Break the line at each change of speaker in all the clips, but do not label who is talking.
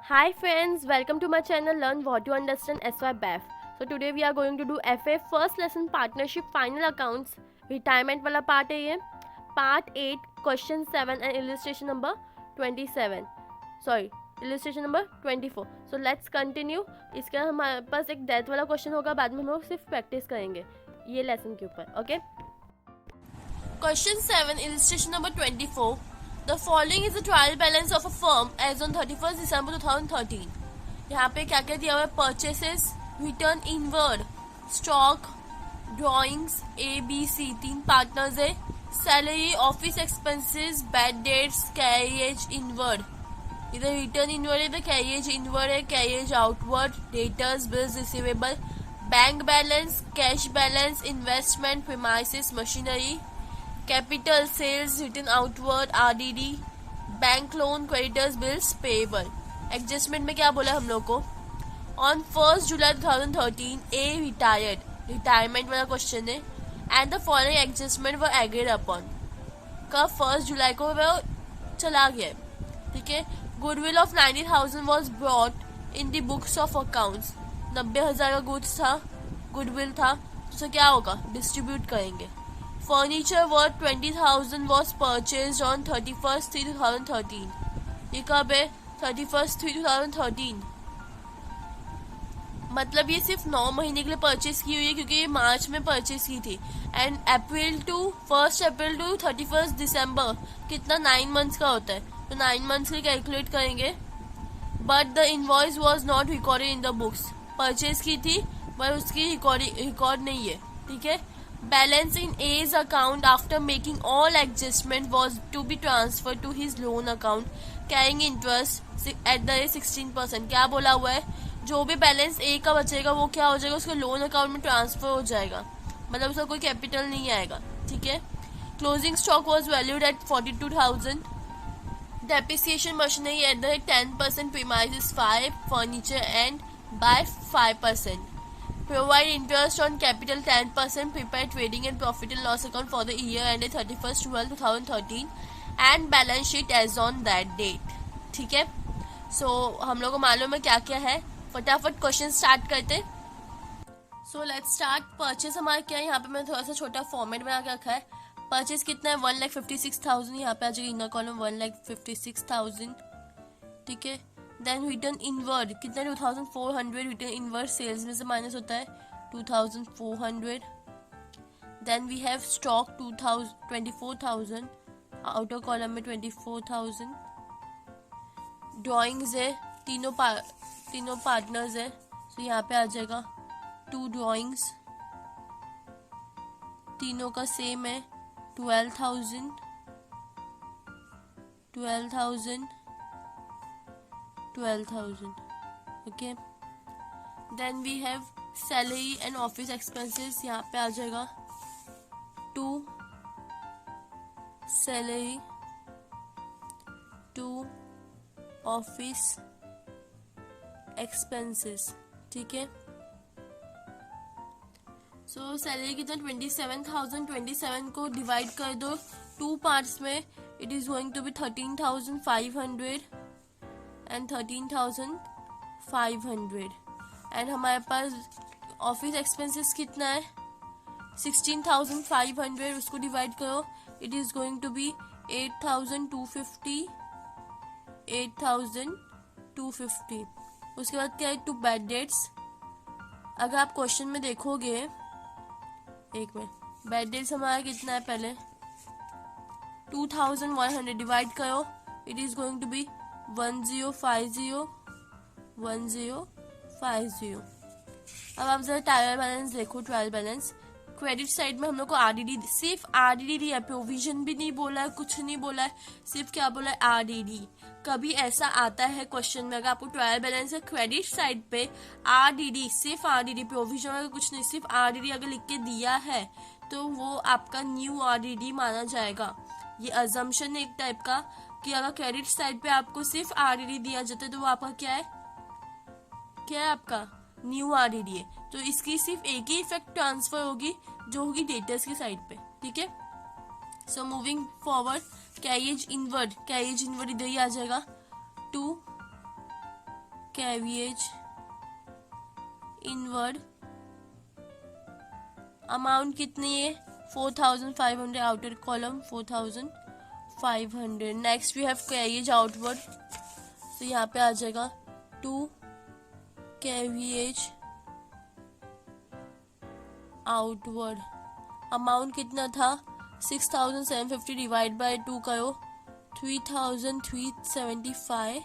Hi friends, welcome to my channel Learn What to Understand SY BEF. So today we are going to do FA first lesson partnership final accounts retirement वाला part है ये. Part 8 question 7 and illustration number 27. Sorry, illustration number 24. So let's continue. इसका हमारे पास एक death वाला question होगा, बाद में हम लोग सिर्फ प्रैक्टिस करेंगे ये लेसन के ऊपर. Okay. Question 7 illustration number 24. The following is the trial balance of a firm as on 31st December 2013. यहाँ पे क्या क्या दिया हुआ है? Purchases, return inward, stock, drawings, ABC, 3 partners है, salary, office expenses, bad debts, carriage inward. इधर return inward है, इधर कैरियज इनवर्ड है, carriage outward, debtors, bills receivable, bank balance, cash balance, investment, premises, machinery, capital, sales, return outward, RDD, bank loan, creditors, bills payable. Adjustment में क्या बोला हम लोग को? On 1 July 2013 a retired, retirement वाला क्वेश्चन है. And the following adjustment were agreed upon. कब? 1 जुलाई को वो चला गया. ठीक है. Goodwill of 90,000 was brought in the books of accounts. 90,000 का गुड्स था, गुडविल था, तो क्या होगा? डिस्ट्रीब्यूट करेंगे. Furniture worth 20,000 was purchased on 31st 3 2013. ये कब है? 31st 3 2013. मतलब ये सिर्फ 9 महीने के लिए परचेज की हुई है, क्योंकि ये मार्च में परचेज की थी. End April to 1 April to 31 दिसंबर कितना? 9 मंथ्स का होता है, तो 9 मंथ्स के कैलकुलेट करेंगे. But the invoice was not recorded in the books. Purchase की थी पर उसकी रिकॉर्ड नहीं है. ठीक है. Balance in A's account after making all adjustment was to be transferred to his loan account carrying interest at the 16%. क्या बोला हुआ है? जो भी बैलेंस ए का बचेगा वो क्या हो जाएगा? उसके लोन अकाउंट में ट्रांसफर हो जाएगा, मतलब उसका कोई कैपिटल नहीं आएगा. ठीक है. Closing stock was valued at 42,000. Depreciation machinery at the 10%, premises 5, furniture and by 5%. Provide interest on capital 10%, prepare trading and profit and loss account for the year ended 31st 12 2013 and balance sheet as on that date. ठीक है. सो हम लोग को मालूम है क्या क्या है. फटाफट क्वेश्चन स्टार्ट करते. So let's start. परचेज हमारा क्या है? यहाँ पे मैंने थोड़ा सा छोटा फॉर्मेट बना के रखा है. परचेज कितना है? 1,56,000. यहाँ पे आ जाएगा इनर कॉलम 1,56,000. ठीक है. देन रिटर्न इनवर्ड कितना? 2,400. रिटर्न इनवर्ड सेल्स में से माइनस होता है 2,400. Then we have stock 24,000. Outer column में 24,000. ड्राइंग्स है, तीनों पार्टनर्स है, तो यहाँ पे आ जाएगा 2 ड्राइंग्स. तीनों का सेम है 12,000. Okay. Then we have salary and office expenses. यहाँ पे आ जाएगा 2 salary, 2 office expenses. ठीक है. सो सैलरी कितना? 27,000. 27 को डिवाइड कर दो 2 पार्ट्स में. It is going to be 13,500 and 13,500. And हमारे पास ऑफिस एक्सपेंसेस कितना है? 16,500. उसको डिवाइड करो. It is going to be 8,250. 8,250. उसके बाद क्या है? 2 बैड डेट्स. अगर आप क्वेश्चन में देखोगे, एक मिनट, बैड डेट्स हमारा कितना है? पहले 2,100 डिवाइड करो. It is going to be 1050. अब आप जरा ट्रायल बैलेंस देखो. ट्रायल बैलेंस क्रेडिट साइड में हम लोग को RDD, सिर्फ RDD दिया, प्रोविजन भी नहीं बोला है, कुछ नहीं बोला है, सिर्फ क्या बोला है? RDD. कभी ऐसा आता है क्वेश्चन में, अगर आपको ट्रायल बैलेंस है क्रेडिट साइड पे RDD, सिर्फ RDD, प्रोविजन अगर कुछ नहीं, सिर्फ RDD अगर लिख के दिया है तो वो आपका न्यू RDD माना जाएगा. ये अजम्पशन है एक टाइप का कि अगर क्रेडिट साइड पे आपको सिर्फ RDD दिया जाता है तो वो आपका क्या है? आपका न्यू RDD है. तो इसकी सिर्फ एक ही इफेक्ट ट्रांसफर होगी, जो होगी डेटर्स की साइड पे. ठीक है. So moving forward, carriage inward इधर ही आ जाएगा 2 कैरियज इनवर्ड, अमाउंट कितनी है 4500, outer column 4500. Next we have carriage outward, तो यहाँ पे आ जाएगा 2 कैरियज आउटवर्ड. अमाउंट कितना था 6750 डिवाइड बाय 2 करो 3375,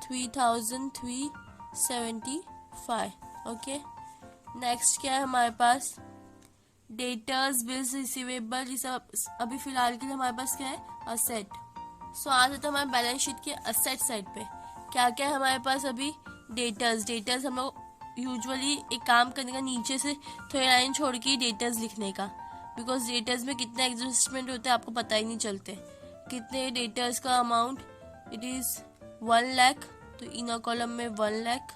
3375. ओके. नेक्स्ट क्या है हमारे पास डेटर्स बिल्स रिसीवेबल, ये सब अभी फिलहाल के लिए हमारे पास क्या है असेट. सो आज तो हमारे बैलेंस शीट के असेट साइड पे क्या क्या है हमारे पास अभी डेटर्स हम लोग यूजुअली एक काम करने का नीचे से थोड़ी लाइन छोड़ के डेटर्स लिखने का, बिकॉज डेटर्स में कितने एडजस्टमेंट होते हैं आपको पता ही नहीं चलते. कितने डेटर्स का अमाउंट इट इज 1 लाख, तो इनर कॉलम में 1 लाख.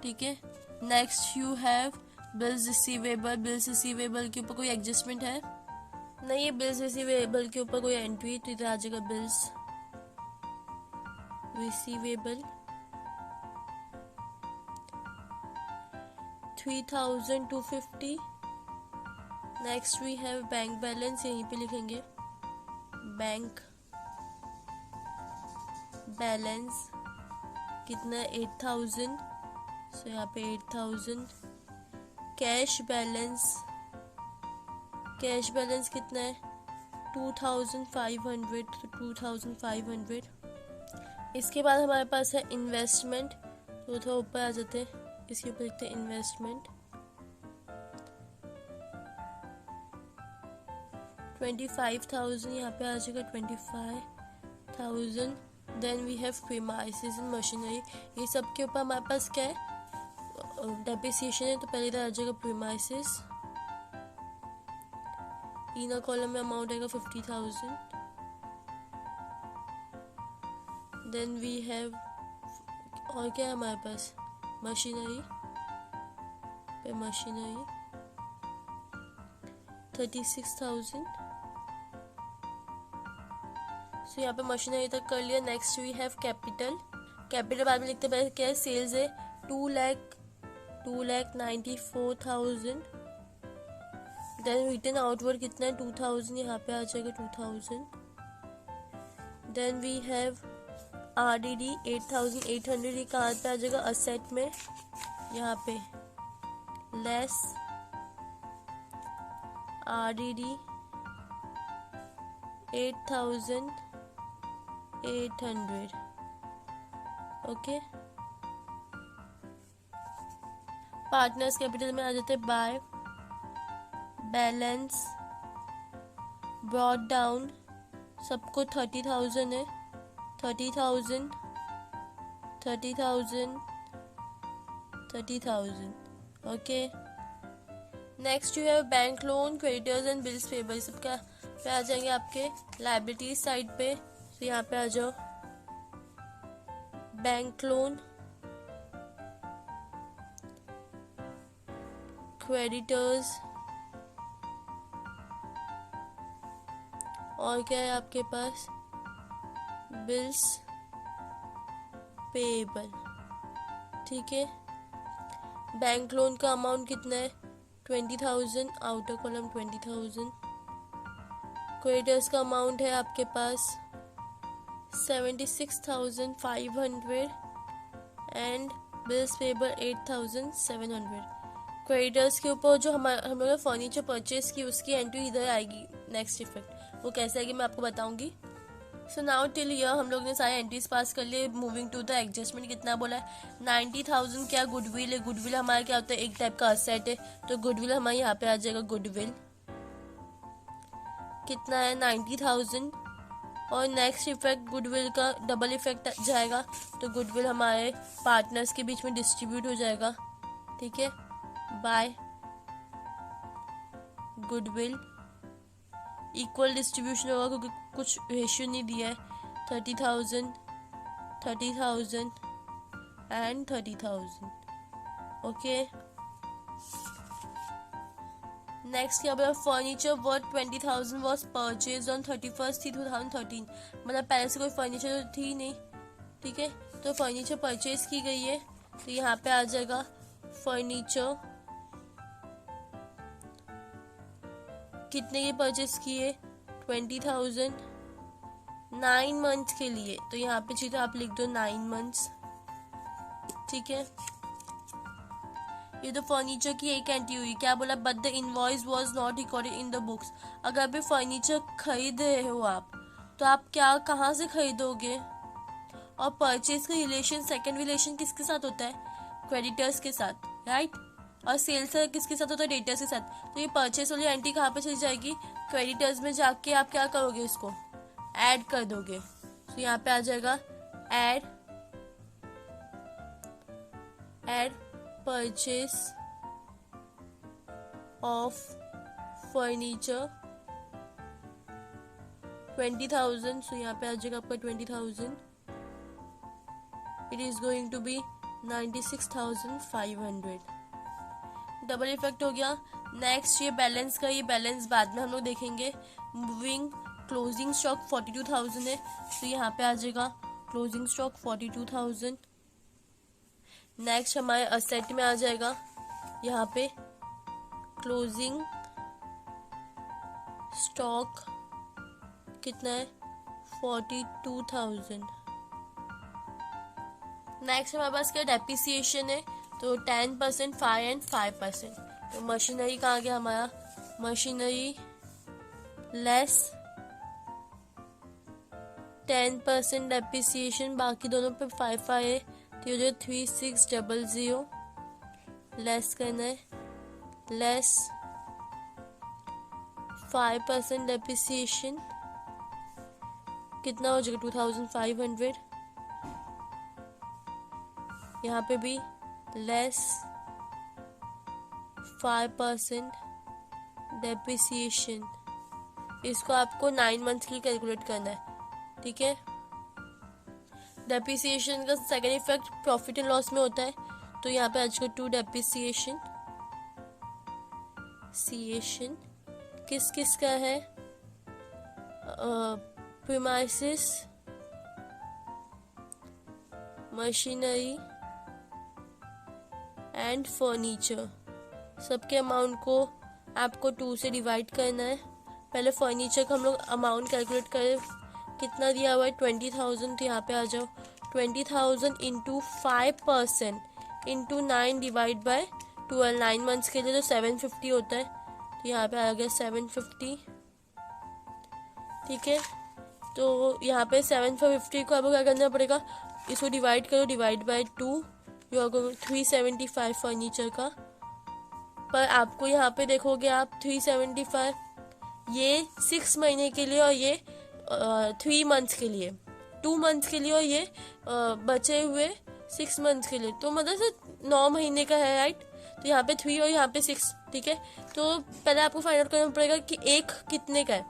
ठीक है. Next you have bills receivable के ऊपर कोई एडजस्टमेंट है नहीं है. बिल्स रिसीवेबल के ऊपर कोई एंट्री, तो इधर आ जाएगा bills receivable 3250. Next we have bank balance, यहीं पे लिखेंगे बैंक बैलेंस कितना 8000, सो यहाँ पे 8000. कैश बैलेंस कितना है 2500, तो 2500. इसके बाद हमारे पास है इन्वेस्टमेंट, तो थोड़ा ऊपर आ जाते हैं, इसके ऊपर लिखते हैं इन्वेस्टमेंट 25,000, यहाँ पे आ जाएगा 25,000. Then we have premises and machinery, ये सब के ऊपर हमारे पास क्या है डेप्रिसिएशन है, तो पहले इधर आ जाएगा प्रीमाइसेस. इनर कॉलम में अमाउंट आएगा 50,000. देन वी हैव और क्या है हमारे पास मशीनरी 36,000. सो यहाँ पे मशीनरी तक कर लिया. नेक्स्ट वी हैव कैपिटल बाद में लिखते पहले क्या है सेल्स है 2,94,000. देन रिटर्न आउटवर्ड कितना है 2,000, यहाँ पे आ जाएगा 2,000. देन वी हैव RDD 8,800, ये कहाँ पे आ जाएगा असेट में, यहाँ पे less RDD 8,800. Okay. Partners capital में आ जाते हैं बाय बैलेंस ब्रॉड डाउन, सबको 30,000 है 30,000. Okay. Next you have bank loan creditors and bills payable, सबका पे आ जाएंगे आपके लायबिलिटीज साइड पे. तो यहाँ पे आ जाओ बैंक लोन क्रेडिटर्स और क्या है आपके पास बिल्स पेएबल. ठीक है. बैंक लोन का अमाउंट कितना है 20,000, आउटर कॉलम 20,000. क्रेडिटर्स का अमाउंट है आपके पास 76,500 एंड बिल्स पेएबल 8,700. क्रेडिटर्स के ऊपर जो हम लोग फर्नीचर परचेज की उसकी एंट्री इधर आएगी. नेक्स्ट इफेक्ट वो कैसे आएगी मैं आपको बताऊंगी. सो नाउ टिल ईयर हम लोग ने सारे एंट्रीज पास कर लिए. मूविंग टू द एडजस्टमेंट कितना बोला है 90,000. क्या गुडविल है, गुडविल हमारा क्या होता है एक टाइप का असेट है, तो गुडविल हमारे यहाँ पे आ जाएगा गुडविल कितना है 90,000. और नेक्स्ट इफेक्ट गुडविल का डबल इफेक्ट जाएगा, तो गुडविल हमारे पार्टनर्स के बीच में डिस्ट्रीब्यूट हो जाएगा. ठीक है. बाय गुडविल इक्वल डिस्ट्रीब्यूशन होगा क्योंकि कुछ रेशियो नहीं दिया है 30,000 एंड 30,000. ओके. नेक्स्ट क्या बोला furniture worth 20,000 was purchase on 31st 2013. मतलब पहले से कोई फर्नीचर थी नहीं, ठीक है। तो फर्नीचर परचेज की गई है, तो यहाँ पे आ जाएगा फर्नीचर कितने की परचेज की है, 20,000 9 मंथ्स के लिए। तो यहाँ पे चीज़ आप लिख दो 9 मंथ्स, ठीक है। ये तो फर्नीचर की एक एंट्री हुई। क्या बोला, but the invoice was not recorded in the books. अगर अभी फर्नीचर खरीद रहे हो आप, तो आप क्या कहाँ से खरीदोगे। और परचेज का रिलेशन, सेकंड रिलेशन किसके साथ होता है, क्रेडिटर्स के साथ, राइट। और सेल्स का किसके साथ होता है, डेटर्स के साथ। तो ये परचेज वाली एंट्री कहाँ पे चली जाएगी, क्रेडिटर्स में जाके आप क्या करोगे, इसको ऐड कर दोगे। तो यहाँ पे आ जाएगा add purchase of furniture 20,000। So यहाँ पे आ जाएगा आपका 20,000। It is going to be 96,500। Double effect हो गया। नेक्स्ट ये बैलेंस का, ये बैलेंस बाद में हम लोग देखेंगे। मूविंग क्लोजिंग स्टॉक 42,000 है, तो यहाँ पे आ जाएगा क्लोजिंग स्टॉक 42,000। नेक्स्ट हमारे असेट में आ जाएगा यहाँ पे क्लोजिंग स्टॉक कितना है, 42,000। नेक्स्ट हमारे पास क्या डेप्रिसिएशन है, तो 10%, 5 एंड 5%। तो मशीनरी कहाँ गया हमारा, मशीनरी लेस 10% डेप्रिसिएशन, बाकी दोनों पे 5 है, तो ये 3600 लेस करना है, लेस 5% डेप्रिसिएशन कितना हो जाएगा 2500। यहाँ पे भी लेस 5% डेप्रिसिएशन। इसको आपको 9 मंथ की कैलकुलेट करना है, ठीक है। डेप्रिसिएशन का second effect profit and loss में होता है, तो यहाँ पे आज को 2 डेप्रिसिएशन किस किस का है, प्रीमाइसिस, मशीनरी एंड फर्नीचर। सबके अमाउंट को आपको 2 से डिवाइड करना है। पहले फर्नीचर का हम लोग अमाउंट कैलकुलेट करें, कितना दिया हुआ है 20,000। तो यहाँ पे आ जाओ 20,000 into 5% into 9 divide by 12, 9 months के लिए तो 750 होता है। तो यहाँ पे आ गया 750, ठीक है। तो यहाँ पे 750 को आपको क्या करना पड़ेगा, इसको डिवाइड करो, डिवाइड बाय 2, जो आपको 375 फर्नीचर का। पर आपको यहाँ पे देखोगे आप 375 ये 6 महीने के लिए, और ये 3 मंथ्स के लिए, 2 मंथ्स के लिए, और ये बचे हुए 6 मंथ्स के लिए। तो मतलब 9 महीने का है, राइट। तो यहाँ पे 3 और यहाँ पे 6, ठीक है। तो पहले आपको फाइंड आउट करना पड़ेगा कि एक कितने का है।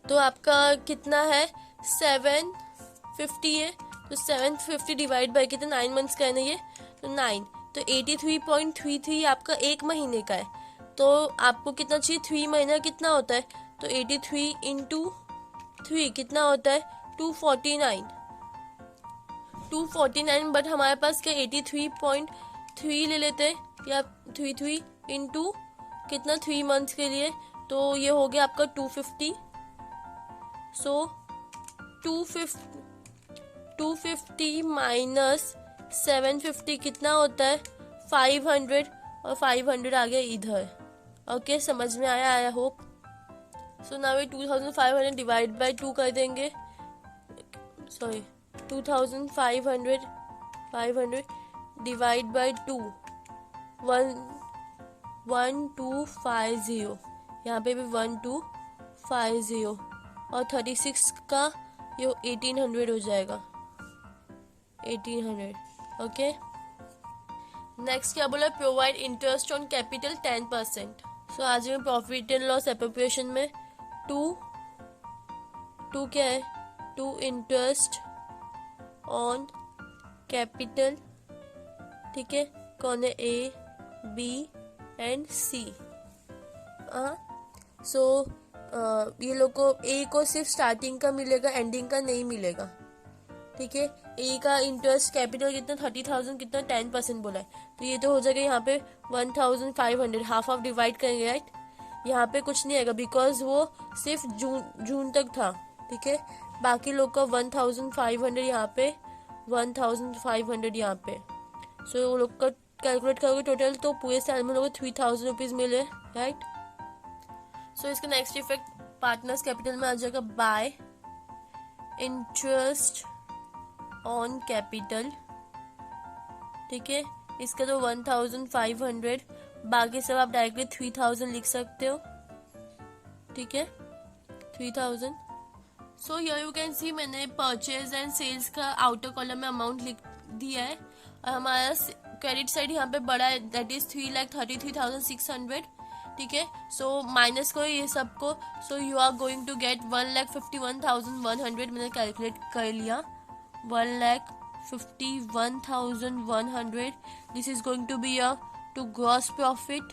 तो आपका कितना है 750 है, तो 750 डिवाइड बाय कितना 9 मंथ्स का है ना ये, तो 9, तो 83.33 आपका एक महीने का है। तो आपको कितना चाहिए, 3 महीना कितना होता है, तो 83 इंटू 3 कितना होता है 249। बट हमारे पास क्या 83.3 ले लेते हैं, या 33 इंटू कितना 3 मंथ्स के लिए, तो ये हो गया आपका 250। सो 250 माइनस 750 कितना होता है 500, और 500 आ गया इधर। ओके, समझ में आया, आई होप। सो नाउ ये 2500 डिवाइड बाय 2 कर देंगे, सॉरी 2500 डिवाइड बाय 2, 1250, यहाँ पे भी 1250, और 36 का ये 1800 हो जाएगा, 1800। ओके, नेक्स्ट क्या बोला, प्रोवाइड इंटरेस्ट ऑन कैपिटल 10%। सो आज में प्रॉफिट एंड लॉस एप्रोप्रिएशन में टू क्या है, 2 इंटरेस्ट ऑन कैपिटल, ठीक है। कौन है, ए, बी एंड सी। सो ये लोग को, ए को सिर्फ स्टार्टिंग का मिलेगा, एंडिंग का नहीं मिलेगा, ठीक है। ए का इंटरेस्ट कैपिटल कितना 30,000 कितना 10% बोला है, तो ये तो हो जाएगा यहाँ पे 1,500, हाफ ऑफ डिवाइड करेंगे राइट। यहाँ पे कुछ नहीं आएगा बिकॉज वो सिर्फ जून तक था, ठीक है। बाकी लोग का 1,500 यहाँ पे, 1,500 यहाँ पे, सो वो लोग का कैलकुलेट करोगे टोटल तो पूरे साल में लोगों को 3,000 रुपीज मिले राइट। सो इसका नेक्स्ट इफेक्ट पार्टनर्स कैपिटल में आ जाएगा बाय इंटरेस्ट ऑन कैपिटल, ठीक है। इसका तो 1,500, बाकी सब आप डायरेक्टली 3,000 लिख सकते हो, ठीक है 3,000। So here you can see मैंने परचेज एंड सेल्स का आउटर कॉलम में अमाउंट लिख दिया है, और हमारा क्रेडिट साइड यहाँ पे बड़ा है, दैट इज 3,33,600, ठीक है। सो माइनस करो ये सबको, so you are going to get 1,51,100, मैंने कैलकुलेट कर लिया 1,51,100। This is going to be your to gross profit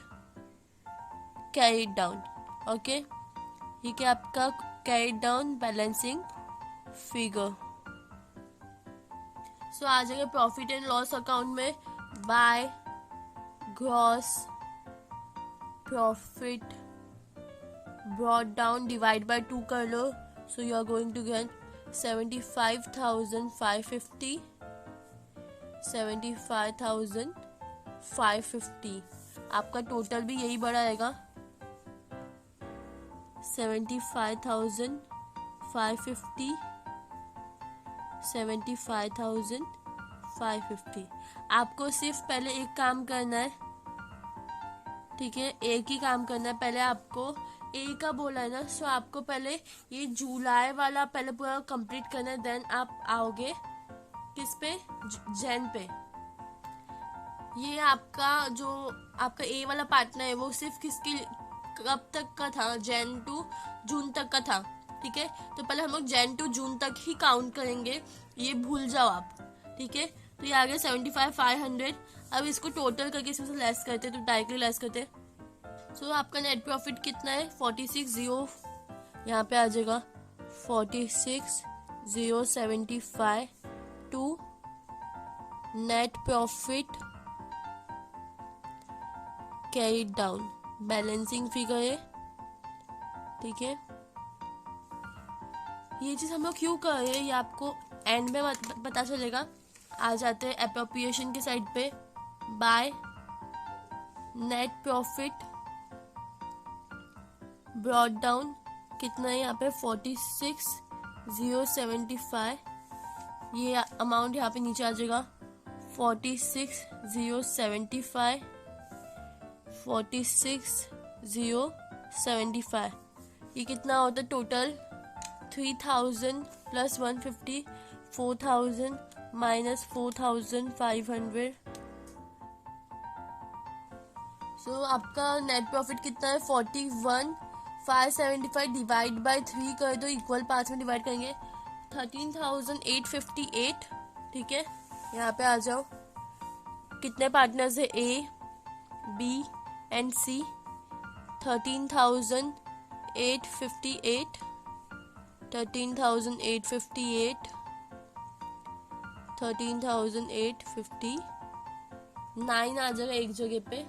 carried down, okay. ये क्या आपका कैरिड डाउन बैलेंसिंग फिगर। सो आ जाएगा प्रॉफिट एंड लॉस अकाउंट में by gross profit brought down divide by 2 कर लो, so you are going to get 75,550, 75,550। आपका टोटल भी यही बड़ा आएगा 75,550, 75,550। आपको सिर्फ पहले एक काम करना है, ठीक है, एक ही काम करना है। पहले आपको ए का बोला है ना, सो आपको पहले ये जुलाई वाला पहले पूरा कंप्लीट करना है, देन आप आओगे किस पे, जैन पे। ये आपका जो आपका ए वाला पार्टनर है वो सिर्फ किसकी कब तक का था, जैन टू जून तक का था, ठीक है। तो पहले हम लोग जैन टू जून तक ही काउंट करेंगे, ये भूल जाओ आप, ठीक है। तो ये आ गया 75,500। अब इसको टोटल करके इसमें से लेस करते तो डायरेक्टली लेस करते, सो आपका नेट प्रॉफिट कितना है 46,000, यहाँ पे आ जाएगा 46,075 to net profit carried down balancing figure है, ठीक है। ये चीज हम लोग क्यों कर रहे हैं ये आपको एंड में पता चलेगा। आ जाते हैं एप्रोप्रिएशन के साइड पे, by net profit brought down कितना है यहाँ पे 46,075, ये अमाउंट यहाँ पे नीचे आ जाएगा 46,075, 46,075। ये कितना होता है टोटल 3,000 प्लस 150, 4,000 माइनस 4,500। सो आपका नेट प्रॉफिट कितना है 41,575 डिवाइड बाय 3 कर दो, इक्वल 5 में डिवाइड करेंगे 13,858, ठीक है। यहाँ पे आ जाओ कितने पार्टनर्स है ए बी एंड सी, 13,858, 13,858, 13,859 आ जाएगा एक जगह पे।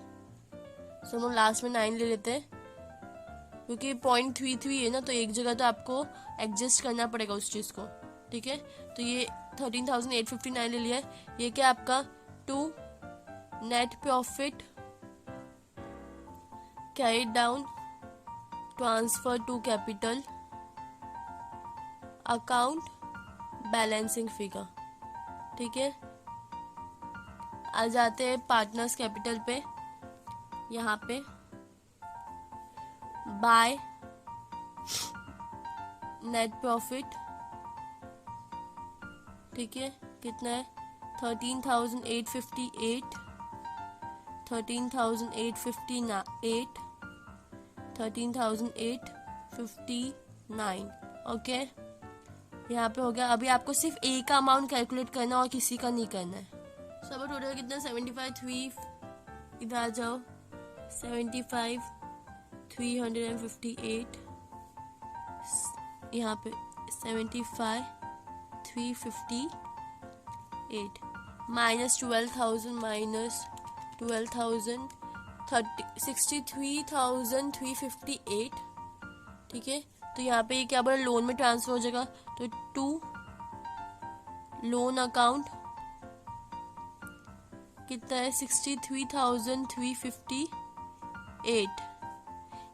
सो हम लास्ट में 9 ले लेते हैं क्योंकि 0.33 है ना, तो एक जगह तो आपको एडजस्ट करना पड़ेगा उस चीज को, ठीक है। तो ये 13,859 ले लिया है। ये क्या आपका to net profit carried down transfer to capital account balancing figure, ठीक है। आ जाते हैं पार्टनर्स कैपिटल पे, यहाँ पे बाय नेट प्रॉफिट, ठीक है, कितना है 13,858, 13,858, 13,859, ओके। यहाँ पे हो गया। अभी आपको सिर्फ ए का अमाउंट कैलकुलेट करना और किसी का नहीं करना है। सब टोटल कितना 75,300, इधर आ जाओ 75,358, यहाँ पे 75,350, 8 माइनस 12,000 माइनस 12,000 63,358, ठीक है। तो यहाँ पे ये क्या बोला, लोन में ट्रांसफर हो जाएगा, तो टू लोन अकाउंट कितना है 63,358।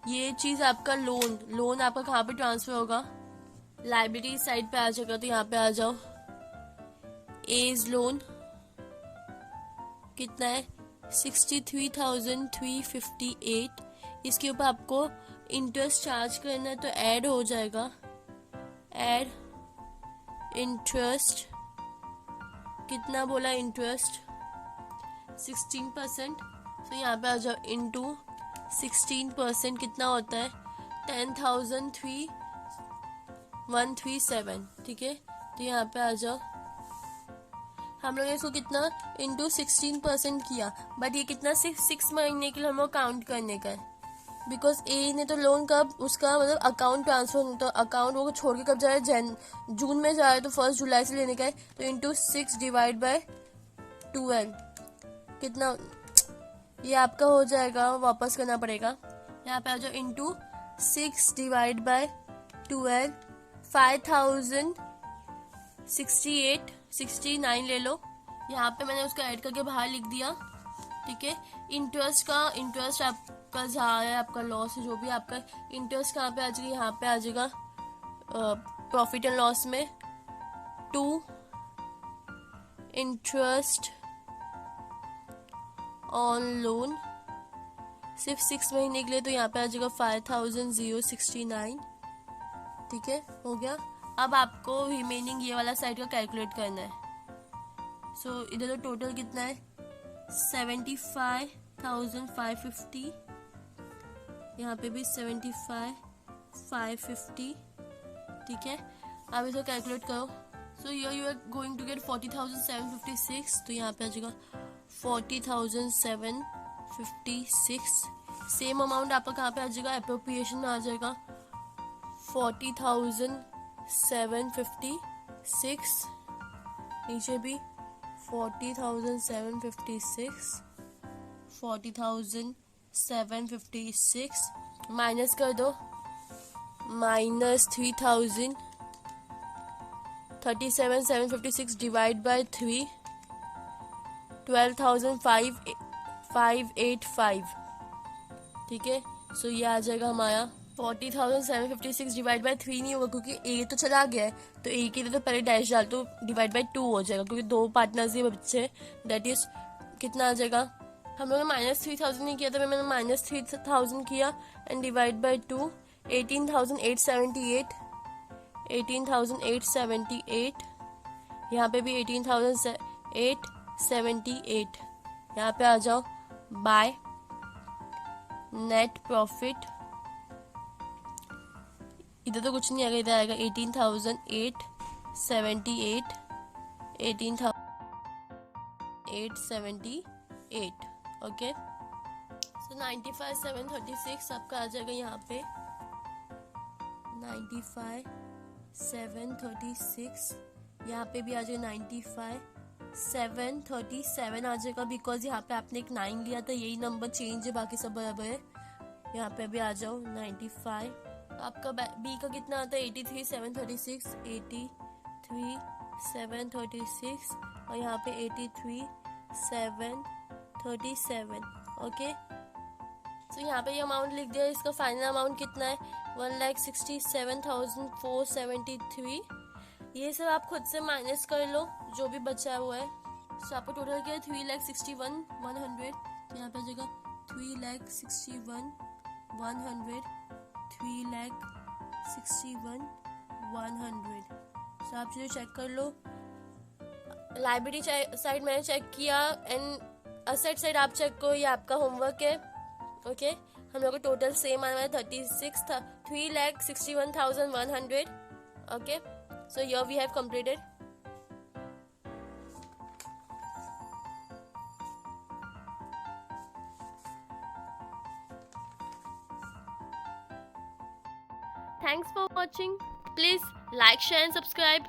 ये चीज आपका लोन आपका कहाँ पे ट्रांसफर होगा, लाइबिलिटी साइड पे आ जाएगा। तो यहाँ पे आ जाओ, एज लोन कितना है 63,358। इसके ऊपर आपको इंटरेस्ट चार्ज करना है, तो ऐड हो जाएगा, ऐड इंटरेस्ट कितना बोला, इंटरेस्ट 16%। तो यहाँ पे आ जाओ, इंटू 16% कितना होता है 10,137, ठीक है। तो यहाँ पे आ जाओ, हम लोग ने इसको कितना इंटू 16% किया, बट ये कितना सिर्फ 6 महीने के लिए हम लोग काउंट करने का है, बिकॉज ए ने तो लोन कब उसका मतलब अकाउंट ट्रांसफर, तो अकाउंट वो छोड़ के कब जा रहा है, जून में जा रहा है, तो 1 जुलाई से लेने का है। तो इंटू 6 डिवाइड बाय 12 कितना, ये आपका हो जाएगा, वापस करना पड़ेगा। यहाँ पे आ जाओ, इंटू 6 डिवाइड बाय 12 5,068 69 ले लो। यहाँ पे मैंने उसको ऐड करके बाहर लिख दिया, ठीक है। इंटरेस्ट आपका जहाँ है, आपका लॉस जो भी आपका इंटरेस्ट कहाँ पे आ जाएगा, यहाँ पे आ जाएगा प्रॉफिट एंड लॉस में, टू इंटरेस्ट ऑन लोन सिर्फ 6 महीने के लिए, तो यहाँ पे आ जाएगा 5,069, ठीक है, हो गया। अब आपको रिमेनिंग ये वाला साइड का कैलकुलेट करना है। सो इधर तो टोटल कितना है 75,550, यहाँ पे भी 75,550, ठीक है। अब इसको कैलकुलेट करो। So you are going to get 40,756, तो यहाँ पे आ जाएगा 40,756। सेम अमाउंट आपका कहाँ पे आ जाएगा, एप्रोप्रिएशन में आ जाएगा 40,756, नीचे भी 40,756, 40,756 माइनस कर दो, माइनस 3,000 37,756 डिवाइड बाय 3 12,585, ठीक है। सो ये आ जाएगा हमारा 40,756 डिवाइड बाय 3 नहीं होगा, क्योंकि ए तो चला गया है, तो ए के लिए तो पहले डैश डाल, तो डिवाइड बाय 2 हो जाएगा, क्योंकि 2 पार्टनर्स ये बच्चे, दैट इज कितना आ जाएगा, हम लोगों ने -3,000 नहीं किया था, मैंने -3,000 किया एंड डिवाइड बाय 2 18,878, 18,878, यहाँ पे भी 18,878। यहाँ पे आ जाओ, बाय नेट प्रॉफिट, इधर तो कुछ नहीं आएगा, इधर आएगा 18,878, 18,878, ओके। सो 95,736 आपका आ जाएगा, यहाँ पे 95,736, यहाँ पे भी आ जाएगा 95,737 आ जाएगा, बिकॉज यहाँ पे आपने एक 9 लिया था, यही नंबर चेंज है, बाकी सब बराबर है। यहाँ पे भी आ जाओ 95, आपका बी का कितना आता है 83,736, 83,736, और यहाँ पे 83,737, ओके। तो यहाँ पे ये अमाउंट लिख दिया, इसका फाइनल अमाउंट कितना है 1,67,473। ये सब आप खुद से माइनस कर लो जो भी बचा हुआ है। तो आपको टोटल क्या है 3,61,100, तो यहाँ पे आ जाएगा 3,61,100, 3,61,100। तो आप चलिए चेक कर लो, लाइब्रेरी साइड मैंने चेक किया एंड असेट साइड आप चेक करो, ये आपका होमवर्क है, ओके। हम लोग को टोटल सेम आया है 3,61,100, okay. So here we have completed. Thanks for watching. Please like, share and subscribe.